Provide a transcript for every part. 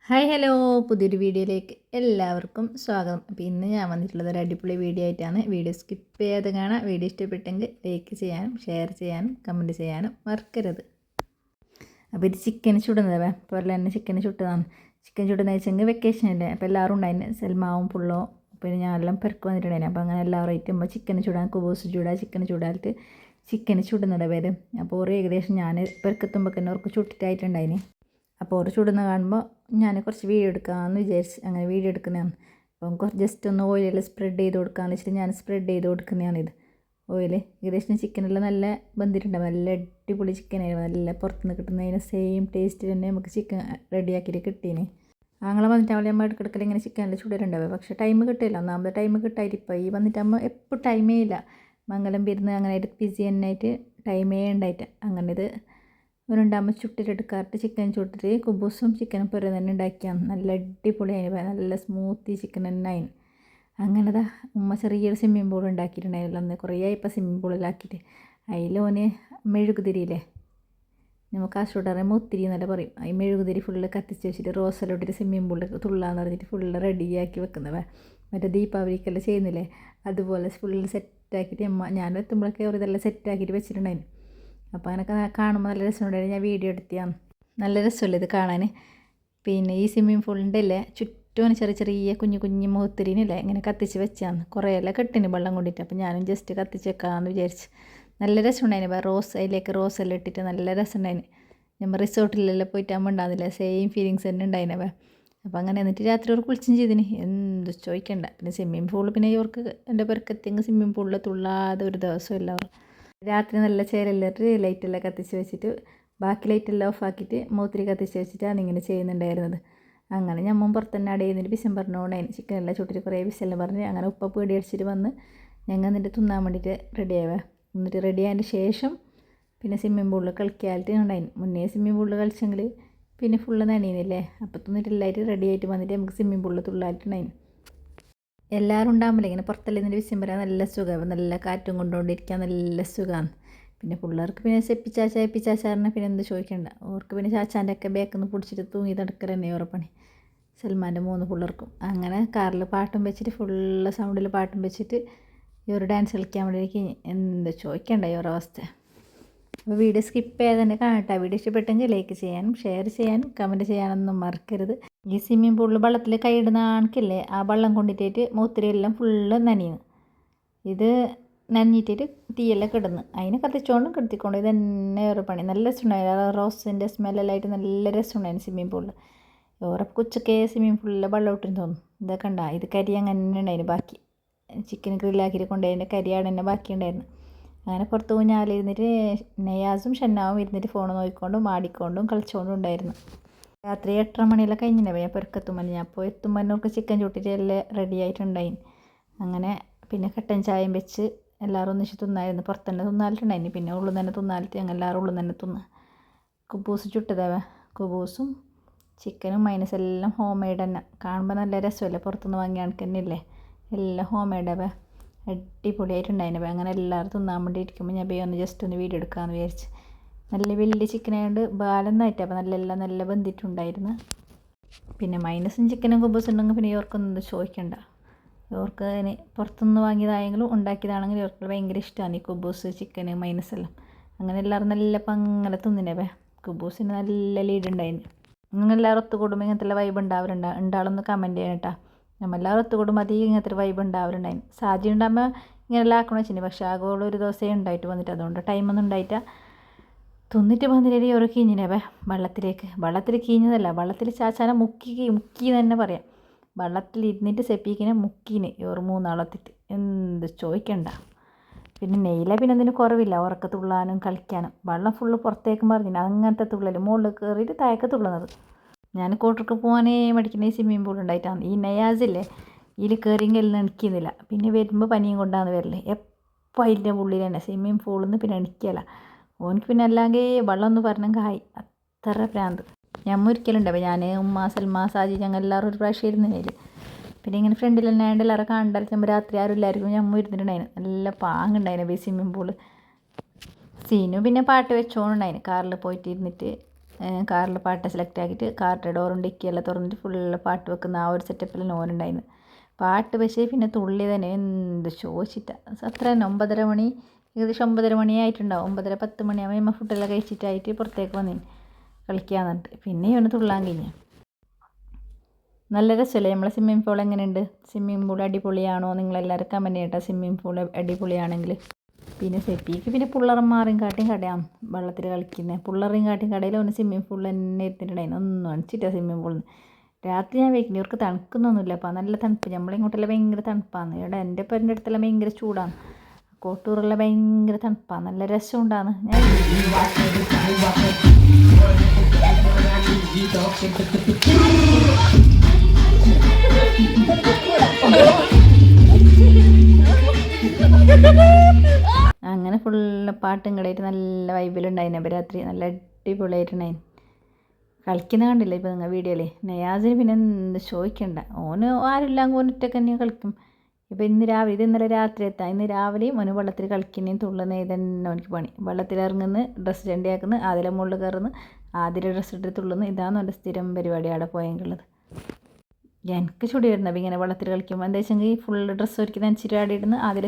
Hi hello, പുതിയൊരു വീഡിയോയിലേക്ക് എല്ലാവർക്കും സ്വാഗതം. അപ്പോൾ ഇന്ന് ഞാൻ വന്നിട്ടുള്ളത് ഒരു അടിപൊളി വീഡിയോ ആയിട്ടാണ്. വീഡിയോ സ്കിപ്പ് ചെയ്യാതെ കാണാം. വീഡിയോ ഇഷ്ടപ്പെട്ടെങ്കിൽ ലൈക്ക് ചെയ്യാനും ഷെയർ ചെയ്യാനും കമൻറ്റ് ചെയ്യാനും മറക്കരുത്. അപ്പോൾ ഇത് ചിക്കൻ ചുടുന്നത് പോലെ തന്നെ ചിക്കൻ ചുട്ടതാണ്. ചിക്കൻ ചുടുന്ന വെച്ചെങ്കിൽ വെക്കേഷൻ അല്ലേ, അപ്പോൾ എല്ലാവരും ഉണ്ടായിരുന്നു. സെൽമാവും പുള്ളോ പിന്നെ ഞാനെല്ലാം പെർക്ക് വന്നിട്ടുണ്ടായിരുന്നു. അപ്പോൾ അങ്ങനെ എല്ലാവരും ആയിട്ടുമ്പോൾ ചിക്കൻ ചുടാൻ കുബൂസ് ചൂടാ ചിക്കൻ ചൂടായിട്ട് ചിക്കൻ ചുടുന്നത് പേര്. അപ്പോൾ ഒരു ഏകദേശം ഞാൻ പെർക്കെത്തുമ്പോൾ തന്നെ അവർക്ക് ചുട്ടിട്ടായിട്ടുണ്ടായിന്. അപ്പോൾ ഒരു ചുടുന്ന കാണുമ്പോൾ ഞാൻ കുറച്ച് വീഡിയോ എടുക്കാമെന്ന് വിചാരിച്ച് അങ്ങനെ വീഡിയോ എടുക്കുന്നതാണ്. അപ്പം കുറച്ച് ജസ്റ്റ് ഒന്ന് ഓയിലെല്ലാം സ്പ്രെഡ് ചെയ്ത് കൊടുക്കാമെന്ന് വെച്ചിട്ട് ഞാൻ സ്പ്രെഡ് ചെയ്ത് കൊടുക്കുന്നതാണിത്. ഓയിൽ ഏകദേശം ചിക്കനെല്ലാം നല്ല ബന്ധിട്ടുണ്ടാവും. നല്ല അടിപൊളി ചിക്കനായിരുന്നു. നല്ല പുറത്തുനിന്ന് കിട്ടുന്നതിന് സെയിം ടേസ്റ്റ് തന്നെ നമുക്ക് ചിക്കൻ റെഡിയാക്കിയിട്ട് കിട്ടീന്. ആങ്ങളെ വന്നിട്ടാവുമ്പോൾ നമ്മൾ ഇടയ്ക്കിടയ്ക്ക് ഇങ്ങനെ ചിക്കനെല്ലാം ചുടലുണ്ടാവുക. പക്ഷേ ടൈം കിട്ടില്ല. ഒന്നാമത് ടൈം കിട്ടായിട്ട് ഇപ്പോൾ ഈ വന്നിട്ടാകുമ്പോൾ എപ്പോൾ ടൈമേ ഇല്ല. മംഗലം പിരുന്ന് അങ്ങനെ ആയിട്ട് ബിസി തന്നെയായിട്ട് ടൈമേ ഉണ്ടായിട്ട് അങ്ങനെ ഇത് ഒരുണ്ടാകുമ്പോൾ ചുട്ടിട്ടെടുക്കാറുണ്ട്. ചിക്കൻ ചുട്ടിട്ട് കുബൂസും ചിക്കനും പുര തന്നെ ഉണ്ടാക്കിയാണ്. നല്ല അടിപൊളിയായി നല്ല സ്മൂത്തി ചിക്കൻ തന്നെ ആയിന്. അങ്ങനെതാ ഉമ്മ ചെറിയൊരു സ്വിമ്മിങ് പൂൾ ഉണ്ടാക്കിയിട്ടുണ്ടായിരുന്നു. അന്ന് കുറേ ഇപ്പോൾ സ്വിമ്മിങ് പൂളിലാക്കിയിട്ട് അതിലോന് മെഴുകുതിരിയില്ലേ, നമുക്ക് കാസർഗോഡ് പറയുമ്പോൾ മുത്തിരി എന്നല്ല പറയും. ഈ മെഴുകുതിരി ഫുള്ള് കത്തിച്ച് വെച്ചിട്ട് റോസെല്ലാം ഇട്ടിട്ട് സ്വിമ്മിങ് പൂളിൽ തുള്ളാന്ന് പറഞ്ഞിട്ട് ഫുള്ള് റെഡിയാക്കി വെക്കുന്നത്. മറ്റേ ദീപാവലിക്കെല്ലാം ചെയ്യുന്നില്ലേ അതുപോലെ ഫുള്ള് സെറ്റാക്കിയിട്ട് ഞാൻ എത്തുമ്പോഴൊക്കെ അവർ ഇതെല്ലാം സെറ്റാക്കിയിട്ട് വെച്ചിട്ടുണ്ടായിരുന്നു. അപ്പോൾ അങ്ങനെയൊക്കെ കാണുമ്പോൾ നല്ല രസമുണ്ടായിരുന്നു. ഞാൻ വീഡിയോ എടുത്തിയാണ്. നല്ല രസമല്ലേ ഇത് കാണാൻ. പിന്നെ ഈ സ്വിമ്മിങ് പൂളിൻ്റെ അല്ലേ ചുറ്റും ചെറിയ ചെറിയ കുഞ്ഞു കുഞ്ഞു മുത്തിരിനല്ലേ ഇങ്ങനെ കത്തിച്ച് വെച്ചാന്ന്. കുറേയെല്ലാം കെട്ടിന് വെള്ളം കൊണ്ടിട്ട്. അപ്പോൾ ഞാനും ജസ്റ്റ് കത്തിച്ച് വെക്കാമെന്ന് വിചാരിച്ച്. നല്ല രസമുണ്ടായിന്. റോസ് അതിലേക്ക് റോസെല്ലാം ഇട്ടിട്ട് നല്ല രസമുണ്ടായിന്. നമ്മൾ റിസോർട്ടിലെല്ലാം പോയിട്ടാകുമ്പോൾ ഉണ്ടാകുന്നില്ല സെയിം ഫീലിങ്സ് തന്നെ ഉണ്ടായിനവ. അപ്പോൾ അങ്ങനെ എന്നിട്ട് രാത്രി ഒരു കുളിച്ചും ചെയ്തിന്. എന്ത് ചോദിക്കണ്ട. പിന്നെ സ്വിമ്മിങ് പൂൾ പിന്നെ ഇവർക്ക് എൻ്റെ പെരക്കെത്തിയെങ്കിൽ സ്വിമ്മിങ് പൂളിൽ തുള്ളാതെ ഒരു ദിവസം എല്ലാവരും രാത്രി നല്ല ചേരെല്ലിട്ട് ലൈറ്റെല്ലാം കത്തിച്ച് വെച്ചിട്ട് ബാക്കി ലൈറ്റെല്ലാം ഓഫാക്കിയിട്ട് മൂത്തിരി കത്തിച്ച് വെച്ചിട്ടാണ് ഇങ്ങനെ ചെയ്യുന്നുണ്ടായിരുന്നത്. അങ്ങനെ ഞമ്മ പുറത്തന്നെ അടയുന്നതിന് വിഷം പറഞ്ഞുകൊണ്ടായിരുന്നു. ചിക്കനെല്ലാം ചുട്ടിട്ട് കുറേ വിശെല്ലാം പറഞ്ഞ് അങ്ങനെ ഉപ്പ പേടി അടിച്ചിട്ട് വന്ന് ഞങ്ങൾ എന്നിട്ട് തിന്നാൻ വേണ്ടിയിട്ട് റെഡിയാവുക. എന്നിട്ട് റെഡി ആയതിൻ്റെ ശേഷം പിന്നെ സ്വിമ്മിങ് പൂളിൽ കളിക്കാനായിട്ട് ഉണ്ടായിരുന്നു. മുന്നേ സ്വിമ്മിങ് പൂളിൽ കളിച്ചെങ്കിൽ പിന്നെ ഫുള്ള് നനയുന്നില്ലേ. അപ്പോൾ തിന്നിട്ടില്ലായിട്ട് റെഡി ആയിട്ട് വന്നിട്ട് നമുക്ക് സ്വിമ്മിങ് പൂളിൽ തുള്ളായിട്ടുണ്ടായിരുന്നു. എല്ലാവരും ഉണ്ടാകുമ്പോൾ ഇങ്ങനെ പുറത്തെല്ലാം ഇതിൻ്റെ വിഷയം വരാൻ നല്ല സുഖമാണ്. നല്ല കാറ്റും കൊണ്ടുകൊണ്ടിരിക്കാൻ നല്ല സുഖമാണ്. പിന്നെ പിള്ളേർക്ക് പിന്നെ എപ്പിച്ചാച്ചാറിനെ പിന്നെ എന്ത് ചോദിക്കണ്ട. അവർക്ക് പിന്നെ ചാച്ചാൻ്റെ ഒക്കെ ബാക്കിൽ നിന്ന് പിടിച്ചിട്ട് തൂങ്ങി നടക്കൽ തന്നെ ഓരോ പണി. സൽമാൻ്റെ 3 പിള്ളേർക്കും അങ്ങനെ കാറിൽ പാട്ടും വെച്ചിട്ട് ഫുള്ള് സൗണ്ടിൽ പാട്ടും വെച്ചിട്ട് ഇവർ ഡാൻസ് കളിക്കാൻ വേണ്ടി എന്ത് ചോദിക്കണ്ട ഈ ഒരു അവസ്ഥ. അപ്പോൾ വീഡിയോ സ്കിപ്പ് ചെയ്യാതെ തന്നെ കാണട്ടെ. വീഡിയോ ഇഷ്ടപ്പെട്ടെങ്കിൽ ലൈക്ക് ചെയ്യാനും ഷെയർ ചെയ്യാനും കമൻറ്റ് ചെയ്യാനൊന്നും മറക്കരുത്. ഈ സ്വിമ്മിങ് പൂളിൽ വെള്ളത്തിൽ കൈയിടുന്ന ആൾക്കില്ലേ ആ വെള്ളം കൊണ്ടിട്ടിട്ട് മൂത്തിരിയെല്ലാം ഫുള്ള് നനയുന്നു. ഇത് നനഞ്ഞിട്ടിട്ട് തീയെല്ലാം കിടന്ന് അതിനെ കത്തിച്ചോണ്ടും കിടത്തിക്കൊണ്ടും ഇത് തന്നെ ഒരു പണി. നല്ല രസമുണ്ടായിരുന്നു. റോസിൻ്റെ സ്മെല്ലെല്ലാം ആയിട്ട് നല്ല രസമുണ്ടായിരുന്നു സ്വിമ്മിങ് പൂളിൽ. ഉറപ്പ് ഉച്ചക്കേ സ്വിമ്മിങ് പൂളിൽ വെള്ളം ഇട്ടെന്ന് തോന്നുന്നു. ഇതൊക്കെ ഉണ്ടാ ഇത് കരി അങ്ങനെ ഉണ്ടായിരുന്നു. ബാക്കി ചിക്കൻ ഗ്രില്ലാക്കിയിട്ട് കൊണ്ടുപോയതിൻ്റെ കരിയാണ് തന്നെ ബാക്കി ഉണ്ടായിരുന്നു. അങ്ങനെ പുറത്ത് ഊഞ്ഞാലിരുന്നിട്ട് നെയ്യാസും ഷന്നാവും ഇരുന്നിട്ട് ഫോൺ നോക്കിക്കൊണ്ടും ആടിക്കൊണ്ടും കളിച്ചുകൊണ്ടും ഉണ്ടായിരുന്നു. രാത്രി 8:30 മണിയെല്ലാം കഴിഞ്ഞിട്ടുണ്ടാവും. ഞാൻ പെരക്കെത്തുമ്പോൾ ഞാൻ പോയി എത്തുമ്പോൾ എന്നൊക്കെ ചിക്കൻ ചുട്ടിട്ട് എല്ലാം റെഡി ആയിട്ടുണ്ടായി. അങ്ങനെ പിന്നെ കട്ടൻ ചായയും വെച്ച് എല്ലാവരും ഒന്നിച്ച് തിന്നായിരുന്നു. പുറത്ത് തന്നെ തിന്നാലിട്ടുണ്ടായിന്. പിന്നെ ഉള്ളിൽ തന്നെ തിന്നാലിട്ട് ഞങ്ങൾ എല്ലാവരും ഉള്ളിൽ തന്നെ തിന്ന്. കുബൂസ് ചുട്ടതാവേ കുബൂസും ചിക്കനും മൈനസ് എല്ലാം ഹോം മെയ്ഡ് തന്നെ. കാണുമ്പോൾ നല്ല രസമല്ലേ, പുറത്തുനിന്ന് വാങ്ങിയ കണക്ക് തന്നെ ഇല്ലേ. എല്ലാം ഹോം മെയ്ഡാവേ അടിപൊളിയായിട്ടുണ്ടായിന്. അങ്ങനെ എല്ലാവരും തിന്നാൻ വേണ്ടി ഇരിക്കുമ്പോൾ ഞാൻ ഒന്ന് ജസ്റ്റ് ഒന്ന് വീഡിയോ എടുക്കാമെന്ന് വിചാരിച്ച്. നല്ല വലിയ ചിക്കനായതുകൊണ്ട് ബാലൊന്നായിട്ട് അപ്പോൾ നല്ല ബന്ധിട്ടുണ്ടായിരുന്നു. പിന്നെ മൈനസും ചിക്കനും കുബൂസും ഉണ്ടെങ്കിൽ പിന്നെ ഇവർക്കൊന്നും ചോദിക്കണ്ട. ഇവർക്ക് ഇനി പുറത്തുനിന്ന് വാങ്ങിയതായെങ്കിലും ഉണ്ടാക്കിയതാണെങ്കിലും ഇവർക്ക് ഭയങ്കര ഇഷ്ടമാണ് ഈ കുബൂസ് ചിക്കന് മൈനസെല്ലാം. അങ്ങനെ എല്ലാവരും നല്ല പങ്ങനെ തിന്നിനവേ. കുബൂസിന് നല്ല ലീഡ് ഉണ്ടായിരുന്നു. അങ്ങനെ എല്ലാവരും ഒത്തുകൂടുമ്പോൾ ഇങ്ങനത്തെ വൈബ് ഉണ്ടാവാറുണ്ട്. കമൻറ്റ് ചെയ്യണം കേട്ടോ. നമ്മളെല്ലാവരും ഒത്തുകൂടുമ്പോൾ അധികം ഇങ്ങനത്തെ ഒരു വൈബ് ഉണ്ടാവാറുണ്ടായിരുന്നു. സാജി ഉണ്ടാകുമ്പോൾ ഇങ്ങനെല്ലാം ആക്കണമെന്ന് വെച്ചിട്ടുണ്ട്. പക്ഷേ ആകോളം ഒരു ദിവസമേ ഉണ്ടായിട്ട് വന്നിട്ട് അതുകൊണ്ട് ടൈമൊന്നും ഉണ്ടായിട്ടാ തിന്നിട്ട് വന്നിട്ട് ഓരോ കീഞ്ഞിനവേ വെള്ളത്തിൽ കീഞ്ഞതല്ല, വെള്ളത്തിൽ ചാച്ചാനെ മുക്കി തന്നെ പറയാം. വെള്ളത്തിൽ ഇരുന്നിട്ട് സെപ്പിക്കിനെ മുക്കീന് ഇവർ 3 ആളെത്തിട്ട് എന്ത് ചോദിക്കണ്ട. പിന്നെ നെയ്യില പിന്നെ എന്തിനും കുറവില്ല. ഉറക്ക തുള്ളാനും കളിക്കാനും വെള്ളം ഫുള്ള് പുറത്തേക്കും പറഞ്ഞില്ല. അങ്ങനത്തെ തുള്ളൽ മുകളിൽ കയറിയിട്ട് താഴേക്ക് തുള്ളുന്നത്. ഞാൻ കോട്ടർക്ക് പോകാനേ മടിക്കുന്ന ഈ സ്വിമ്മിങ് പൂൾ ഉണ്ടായിട്ടാണ്. ഈ നയാസില്ലേ ഇതിൽ കയറിയെങ്കിൽ എല്ലാം എണിക്കുന്നില്ല. പിന്നെ വരുമ്പോൾ പനിയും കൊണ്ടാണ് വരല്. എപ്പോൾ അതിൻ്റെ ഉള്ളിൽ തന്നെ സ്വിമ്മിങ് പൂളിൽ നിന്ന് പിന്നെ എണിക്കല. ഓനിക്ക് പിന്നെ അല്ലെങ്കിൽ വെള്ളം ഒന്ന് പറഞ്ഞെങ്കിൽ ഹായ് അത്ര പ്രാന്ത്. ഞാൻ ഒരിക്കലുണ്ടാവും. ഞാൻ ഉമ്മ സൽമാ സാജി ഞങ്ങൾ എല്ലാവരും ഒരു പ്രാവശ്യം ഇരുന്നതിൽ. പിന്നെ ഇങ്ങനെ ഫ്രണ്ടിൽ തന്നെ എല്ലാവരും കണ്ടടിച്ചുമ്പോൾ രാത്രി ആരും ഇല്ലായിരിക്കും ഞമ്മ ഇരുന്നിട്ടുണ്ടായിരുന്നു. നല്ല പാങ്ങുണ്ടായിരുന്നു സ്വിമ്മിങ് പൂള്. സീനും പിന്നെ പാട്ട് വെച്ചോണ്ടായിരുന്നു. കാറിൽ പോയിട്ട് ഇരുന്നിട്ട് കാറിൽ പാട്ട് സെലക്ട് ആക്കിയിട്ട് കാറിൻ്റെ ഡോറും ഡിക്കിയെല്ലാം തുറന്നിട്ട് ഫുള്ള് പാട്ട് വെക്കുന്ന ആ ഒരു സെറ്റപ്പിൽ ഓനുണ്ടായിരുന്നു. പാട്ട് പക്ഷേ പിന്നെ തുള്ളി തന്നെ എന്ത് ചോദിച്ചിട്ടാണ് അത്ര തന്നെ 9:30 മണി ഏകദേശം 9:30 മണിയായിട്ടുണ്ടാവും. 9:30 10 മണിയാകുമ്പോൾ നമ്മൾ ഫുഡെല്ലാം കഴിച്ചിട്ടായിട്ട് പുറത്തേക്ക് വന്നിന് കളിക്കാൻ പറഞ്ഞിട്ട്. പിന്നെ ഇവന് തുള്ളാൻ കഴിഞ്ഞു. നല്ല രസമല്ലേ നമ്മളെ സ്വിമ്മിംഗ് പൂൾ എങ്ങനെയുണ്ട്? സ്വിമ്മിംഗ് പൂൾ അടിപൊളിയാണോ? നിങ്ങളെല്ലാവരും കമൻറ്റ് ചെയ്യട്ടെ സ്വിമ്മിംഗ് പൂൾ അടിപൊളിയാണെങ്കിൽ. പിന്നെ സെപ്പിക്ക് പിന്നെ പുള്ളറന്മാരെയും കാട്ടിയും കടയാണ് വെള്ളത്തിൽ കളിക്കുന്നത്. പുള്ളറേയും കാട്ടിയും കടയിൽ ഒന്ന് സ്വിമ്മിംഗ് പൂളിൽ തന്നെ ഇരുത്തിട്ടുണ്ടായിരുന്നു. ഒന്നും അണിച്ചിട്ടാണ് സ്വിമ്മിംഗ് പൂളിൽ നിന്ന്. രാത്രി ഞാൻ വെക്കുന്നത് ഇവർക്ക് തണുക്കുന്നൊന്നുമില്ല. അപ്പോൾ നല്ല തണുപ്പ്. നമ്മളിങ്ങോട്ടെല്ലാം ഭയങ്കര തണുപ്പാണ്. ഇവിടെ എൻ്റെ പേരിൻ്റെ അടുത്തെല്ലാം ഭയങ്കര ചൂടാണ്. കോട്ടൂരെല്ലാം ഭയങ്കര തണുപ്പാണ്. നല്ല രസമുണ്ടാണ്. ഞാൻ അങ്ങനെ ഫുള്ള് പാട്ടും കളിയായിട്ട് നല്ല വൈബിലുണ്ടായിരുന്നു. അപ്പോൾ രാത്രി നല്ല അടിപൊളിയായിട്ടുണ്ടായിരുന്നു. കളിക്കുന്ന കണ്ടില്ല ഇപ്പോൾ നിങ്ങൾ വീഡിയോയിൽ. നയാസിന് പിന്നെ എന്ത് ചോദിക്കണ്ട. ഓന് ആരുമില്ലെങ്കിൽ ഓനൊറ്റക്ക് തന്നെ കളിക്കും. ഇപ്പോൾ ഇത് ഇന്നലെ രാത്രി എത്താം. ഇന്ന് രാവിലെയും ഓന് വെള്ളത്തിൽ കളിക്കുന്നതും തുള്ളുന്ന ഇതന്നെ ഓനിക്ക് പണി. വെള്ളത്തിൽ ഇറങ്ങുന്നു, ഡ്രസ്സ് ചെണ്ടിയാക്കുന്നു, അതിലെ മുകളിൽ കയറുന്നു, ആദ്യം ഡ്രസ്സ് ഇട്ട് തുള്ളുന്നു. ഇതാണ് എൻ്റെ സ്ഥിരം പരിപാടി അവിടെ പോയെങ്കിലുള്ളത്. എനിക്ക് ചുടി വരുന്നത് ഇങ്ങനെ വെള്ളത്തിൽ കളിക്കുമ്പോൾ. എന്താ വെച്ചെങ്കിൽ ഫുള്ള് ഡ്രസ്സ് ഒരുക്കി നനച്ചിട്ട് ആടെ ഇടുന്നു. അതിൽ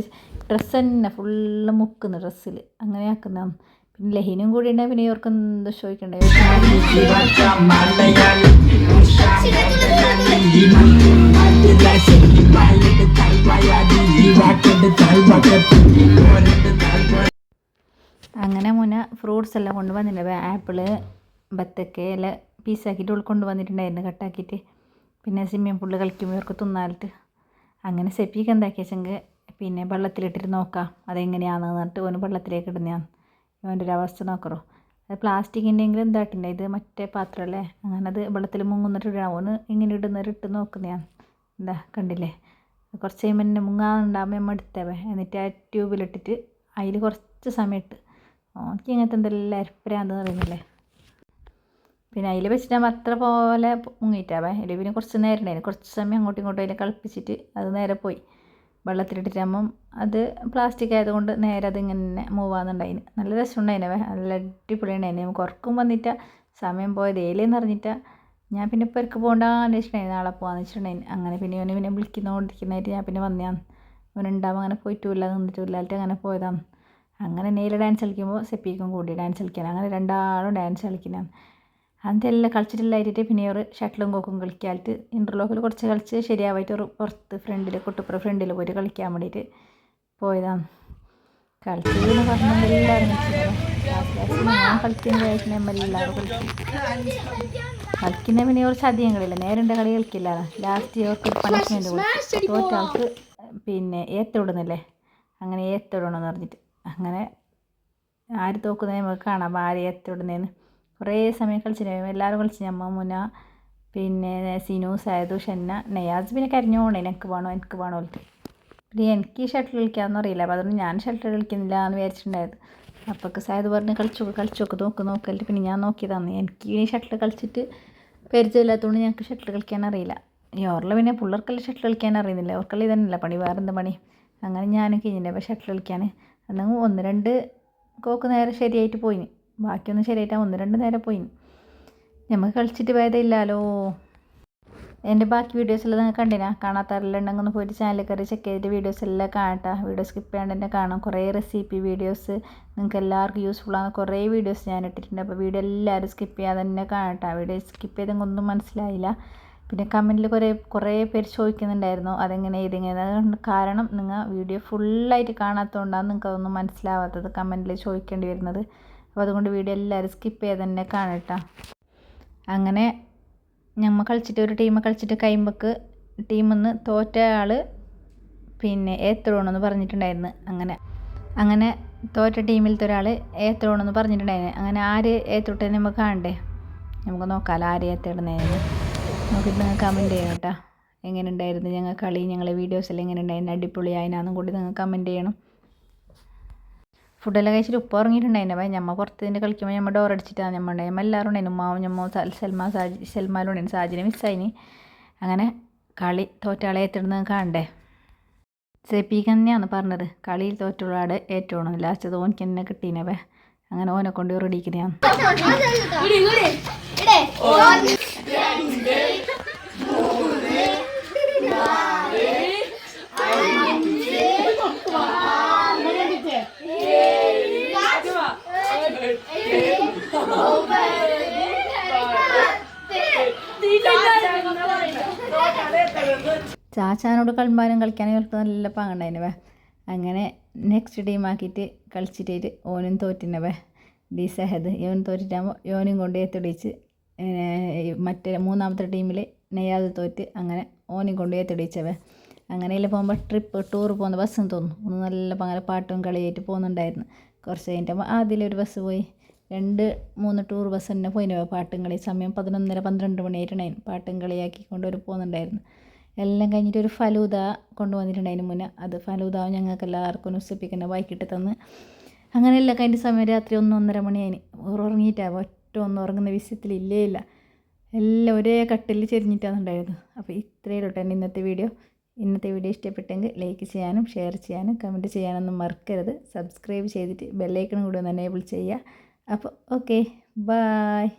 ഡ്രസ്സ് തന്നെ ഫുള്ള് മുക്കുന്നു ഡ്രസ്സിൽ. അങ്ങനെ ആക്കുന്നതാണ്. പിന്നെ ലഹീനും കൂടി ഉണ്ടെങ്കിൽ പിന്നെ ഇവർക്ക് എന്തോ ചോദിക്കണ്ടേ. അങ്ങനെ മുന്നേ ഫ്രൂട്ട്സ് എല്ലാം കൊണ്ടുവന്നിട്ടുണ്ട്. ആപ്പിള് ബത്തക്ക എല്ലാം പീസാക്കിയിട്ട് ഉൾക്കൊണ്ട് വന്നിട്ടുണ്ടായിരുന്നു കട്ടാക്കിയിട്ട്. പിന്നെ സ്വിമ്മിംഗ് പൂളിൽ കളിക്കുമ്പോൾ ഇവർക്ക് തിന്നാലിട്ട്. അങ്ങനെ സെപ്പിക്ക് എന്താക്കി വെച്ചെങ്കിൽ പിന്നെ വെള്ളത്തിലിട്ടിട്ട് നോക്കാം അതെങ്ങനെയാണെന്ന് പറഞ്ഞിട്ട് ഓന് വെള്ളത്തിലേക്ക് ഇടുന്നതാണ്. അവൻ്റെ ഒരു അവസ്ഥ നോക്കറോ. അത് പ്ലാസ്റ്റിക്കിൻ്റെയെങ്കിലും എന്തായിട്ടില്ല. ഇത് മറ്റേ പാത്രമല്ലേ. അങ്ങനെ അത് വെള്ളത്തിൽ മുങ്ങുന്നിട്ട് ഇടാം. ഓന് ഇങ്ങനെ ഇട്ട് നോക്കുന്നതാണ്. എന്താ കണ്ടില്ലേ? കുറച്ച് കഴിയുമ്പോൾ തന്നെ മുങ്ങാനുണ്ടാകുമ്പോൾ നമ്മൾ എടുത്തേവേ. എന്നിട്ട് ആ ട്യൂബിലിട്ടിട്ട് അതിൽ കുറച്ച് സമയം ഇട്ട്. ഓനിക്ക് ഇങ്ങനത്തെ എന്തെല്ലാം അരപ്പരാന്ന് പറയുന്നില്ലേ. പിന്നെ അതിൽ വെച്ചിട്ട് അത്ര പോലെ മുങ്ങിയിട്ടാവേ. അതിൽ പിന്നെ കുറച്ച് നേരം ഉണ്ടായിരുന്നു. കുറച്ച് സമയം അങ്ങോട്ടും ഇങ്ങോട്ടും അതിൽ കളിപ്പിച്ചിട്ട് അത് നേരെ പോയി. വെള്ളത്തിലിട്ടിട്ടാകുമ്പം അത് പ്ലാസ്റ്റിക് ആയതുകൊണ്ട് നേരെ അതിങ്ങനെ മൂവ് ആകുന്നുണ്ടായിന്. നല്ല രസമുണ്ടായിനവേ. നല്ല അടിപൊളി ഉണ്ടായിന്. നമുക്ക് ഉറക്കം വന്നിട്ട് സമയം പോയത് ഏലേന്ന് അറിഞ്ഞിട്ട് ഞാൻ പിന്നെ ഇപ്പോൾ ഇവർക്ക് പോകണ്ടാന്ന് വെച്ചിട്ടുണ്ടായി. നാളെ പോകാമെന്ന് വെച്ചിട്ടുണ്ടായിന്. അങ്ങനെ പിന്നെ ഇവനെ പിന്നെ വിളിക്കുന്നോണ്ടിരിക്കുന്നതായിട്ട് ഞാൻ പിന്നെ വന്നതാണ്. അവനുണ്ടാകുമ്പോൾ അങ്ങനെ പോയിട്ടുമില്ല നിന്നിട്ടുമില്ലായിട്ട് അങ്ങനെ പോയതാണ്. അങ്ങനെ നെയിൽ ഡാൻസ് കളിക്കുമ്പോൾ സെപ്പിക്കും കൂടി ഡാൻസ് കളിക്കാൻ. അങ്ങനെ രണ്ടാളും ഡാൻസ് കളിക്കുന്നതാണ്. അതെല്ലാം കളിച്ചിട്ടില്ലായിട്ട് പിന്നെ ഒരു ഷട്ടിലും കോക്കും കളിക്കാനായിട്ട് ഇൻ്റർലോക്കിൽ കുറച്ച് കളിച്ച് ശരിയാവായിട്ട് ഒരു പുറത്ത് കൊട്ടുപ്പുറ ഫ്രണ്ടിൽ പോയിട്ട് കളിക്കാൻ വേണ്ടിയിട്ട് പോയതാണ്. കളിച്ചതെന്ന് പറഞ്ഞാൽ എല്ലാവരും ഞാൻ കളിക്കുന്ന വയസ്സിന് എല്ലാവരും കളിക്കുന്ന പിന്നെ കുറച്ച് അധികം കളിയില്ല. നേരിൻ്റെ കളി കളിക്കില്ല. ലാസ്റ്റ് അവർക്ക് പണിഷ്മെൻറ്റ് കൊടുത്തു. തോറ്റാൾക്ക് പിന്നെ ഏത്തിടുന്നില്ലേ, അങ്ങനെ ഏത്തിടണമെന്ന് പറഞ്ഞിട്ട്. അങ്ങനെ ആര് തോക്കുന്നത് നമുക്ക് കാണാം ആര് ഏത്തിടുന്നതെന്ന്. കുറേ സമയം കളിച്ചിട്ട് എല്ലാവരും കളിച്ച്. അമ്മ മുന പിന്നെ സിനു സായതു ഷെന്ന നയാസ് പിന്നെ കരഞ്ഞോണ്ടേ എനിക്ക് വേണോ പറഞ്ഞിട്ട്. പിന്നെ എനിക്ക് ഷട്ടിൽ കളിക്കാമെന്ന് അറിയില്ല. അപ്പോൾ അതുകൊണ്ട് ഞാൻ ഷട്ടിൽ കളിക്കുന്നില്ല എന്ന് വിചാരിച്ചിട്ടുണ്ടായത്. അപ്പൊക്ക് സായത് പറഞ്ഞ് കളിച്ചോക്ക് നോക്കലിട്ട് പിന്നെ ഞാൻ നോക്കിയതാണ്. എനിക്ക് ഈ ഷട്ടിൽ കളിച്ചിട്ട് പരിചയമില്ലാത്തതുകൊണ്ട് ഞങ്ങൾക്ക് ഷട്ടിൽ കളിക്കാൻ അറിയില്ല. ഓർല പിന്നെ പിള്ളേർക്കെല്ലാം ഷട്ടിൽ കളിക്കാൻ അറിയുന്നില്ല. അവർക്കെല്ലാം ഇതന്നെയല്ല പണി, വേറെന്താ പണി. അങ്ങനെ ഞാനും കഴിഞ്ഞില്ല അപ്പോൾ ഷട്ടിൽ കളിക്കാൻ. അന്നെങ്കിൽ 1-2 കോക്ക് നേരെ ശരിയായിട്ട് പോയിന്. ബാക്കിയൊന്നും ശരിയായിട്ടാ 1-2 നേരം പോയിന്. നമുക്ക് കളിച്ചിട്ട് ഭേദമില്ലല്ലോ. എൻ്റെ ബാക്കി വീഡിയോസെല്ലാം നിങ്ങൾ കണ്ടിനാ? കാണാത്തവരെല്ലാം ഉണ്ടെങ്കിൽ ഒന്ന് പോയിട്ട് ചാനലിൽ കയറി ചെക്ക് ചെയ്തിട്ട് വീഡിയോസ് എല്ലാം കാണട്ടെ. വീഡിയോ സ്കിപ്പ് ചെയ്യാണ്ട് തന്നെ കാണാം. കുറേ റെസിപ്പി വീഡിയോസ് നിങ്ങൾക്ക് എല്ലാവർക്കും യൂസ്ഫുള്ളാണ്. കുറേ വീഡിയോസ് ഞാൻ ഇട്ടിട്ടുണ്ട്. അപ്പോൾ വീഡിയോ എല്ലാവരും സ്കിപ്പ് ചെയ്യാതെ തന്നെ കാണട്ടെ. വീഡിയോ സ്കിപ്പ് ചെയ്തെങ്കിൽ ഒന്നും മനസ്സിലായില്ല. പിന്നെ കമൻറ്റിൽ കുറേ പേര് ചോദിക്കുന്നുണ്ടായിരുന്നു അതെങ്ങനെ ഇതിങ്ങനെ. കാരണം നിങ്ങൾ വീഡിയോ ഫുള്ളായിട്ട് കാണാത്തതുകൊണ്ടാണ് നിങ്ങൾക്ക് അതൊന്നും മനസ്സിലാവാത്തത് കമൻറ്റിൽ ചോദിക്കേണ്ടി വരുന്നത്. അപ്പോൾ അതുകൊണ്ട് വീഡിയോ എല്ലാവരും സ്കിപ്പ് ചെയ്ത് തന്നെ കാണട്ടെ. അങ്ങനെ ഞമ്മ കളിച്ചിട്ട് ഒരു ടീം കളിച്ചിട്ട് കഴിയുമ്പോൾക്ക് ടീമിൽ നിന്ന് തോറ്റ ആൾ പിന്നെ ഏത്തടണമെന്ന് പറഞ്ഞിട്ടുണ്ടായിരുന്നു. അങ്ങനെ തോറ്റ ടീമിലത്തെ ഒരാൾ ഏത്തടണമെന്ന് പറഞ്ഞിട്ടുണ്ടായിരുന്നു. അങ്ങനെ ആര് ഏത്തിട്ടെന്ന് നമുക്ക് കാണണ്ടേ? നമുക്ക് നോക്കാമല്ലോ ആര് ഏത്തിടുന്നതെന്ന്. നോക്കിയിട്ട് നിങ്ങൾ കമൻറ്റ് ചെയ്യണം കേട്ടോ. എങ്ങനെ ഉണ്ടായിരുന്നു ഞങ്ങൾ കളി, ഞങ്ങളെ വീഡിയോസെല്ലാം എങ്ങനെ ഉണ്ടായിരുന്നു, അടിപൊളിയായിനാന്നും കൂടി നിങ്ങൾ കമൻറ്റ് ചെയ്യണം. ഫുഡെല്ലാം കഴിച്ചിട്ട് ഉപ്പ ഉറങ്ങിയിട്ടുണ്ടായിരുന്നു. ഞമ്മ പുറത്തുനിന്ന് കളിക്കുമ്പോൾ ഞമ്മ ഡോർ അടിച്ചിട്ടാണ് ഞമ്മ ഉണ്ടായി. എല്ലാവരും ഉണ്ടായിരുന്നു. ഉമ്മാവും ഞമ്മോ സൽമാനും ഉണ്ടായിരുന്നു. സാജിനെ മിസ്സായിന്. അങ്ങനെ കളി തോറ്റാളെ ഏറ്റിടുന്നത് കാണണ്ടേ? സെപ്പിക്ക് തന്നെയാണ് പറഞ്ഞത് കളിയിൽ തോറ്റുള്ളാട് ഏറ്റവും ലാസ്റ്റ് തോന്നിക്ക് തന്നെ കിട്ടീനവേ. അങ്ങനെ ഓനെ കൊണ്ട് റെഡിക്കുന്നതാണ്. ചാച്ചാനോട് കളിമ്പാനും കളിക്കാനും ഇവർക്ക് നല്ല പാങ്ങണ്ടായിനവേ. അങ്ങനെ നെക്സ്റ്റ് ടീമാക്കിയിട്ട് കളിച്ചിട്ട് ഓനും തോറ്റിനവേ. ഡി സഹദ് ഇവൻ തോറ്റിട്ടാകുമ്പോൾ യോനും കൊണ്ട് ഏത്തിടിച്ച് മറ്റേ മൂന്നാമത്തെ ടീമിൽ നെയ്യാതെ തോറ്റ് അങ്ങനെ ഓനും കൊണ്ട് ഏത്തിടിച്ചവേ. അങ്ങനെയെല്ലാം പോകുമ്പോൾ ടൂർ പോകുന്ന ബസ്സെന്ന് തോന്നുന്നു. ഒന്ന് നല്ല പങ്ങനെ പാട്ടും കളിയായിട്ട് പോകുന്നുണ്ടായിരുന്നു. കുറച്ച് കഴിഞ്ഞിട്ട് അതിലൊരു ബസ് പോയി. 2-3 ടൂർ ബസ് തന്നെ പോയിനവേ പാട്ടും കളി. സമയം 11:30-12 മണിയായിട്ടുണ്ടായിരുന്നു. പാട്ടും കളിയാക്കിക്കൊണ്ട് ഒരു പോകുന്നുണ്ടായിരുന്നു. എല്ലാം കഴിഞ്ഞിട്ട് ഒരു ഫലൂദ കൊണ്ടുവന്നിട്ടുണ്ടായിരുന്നു മുന്നേ. അത് ഫലൂദ ഞങ്ങൾക്ക് എല്ലാവർക്കും നുസിപ്പിക്കുന്ന വായിക്കിട്ട് തന്ന്. അങ്ങനെ എല്ലാം കഴിഞ്ഞ സമയം രാത്രി 1-1:30 മണിയായിന്. ഉറങ്ങിയിട്ടാണ് ഒറ്റ ഒന്നും ഉറങ്ങുന്ന വിഷയത്തിലില്ലേ ഇല്ല. എല്ലാം ഒരേ കട്ടിൽ ചെരിഞ്ഞിട്ടാണ് ഉണ്ടായിരുന്നു. അപ്പോൾ ഇത്രയേ ഉള്ളൂ തന്നെ ഇന്നത്തെ വീഡിയോ. ഇന്നത്തെ വീഡിയോ ഇഷ്ടപ്പെട്ടെങ്കിൽ ലൈക്ക് ചെയ്യാനും ഷെയർ ചെയ്യാനും കമൻറ്റ് ചെയ്യാനൊന്നും മറക്കരുത്. സബ്സ്ക്രൈബ് ചെയ്തിട്ട് ബെല്ലൈക്കണും കൂടി ഒന്ന് എനേബിൾ ചെയ്യുക. അപ്പോൾ ഓക്കെ, ബായ്.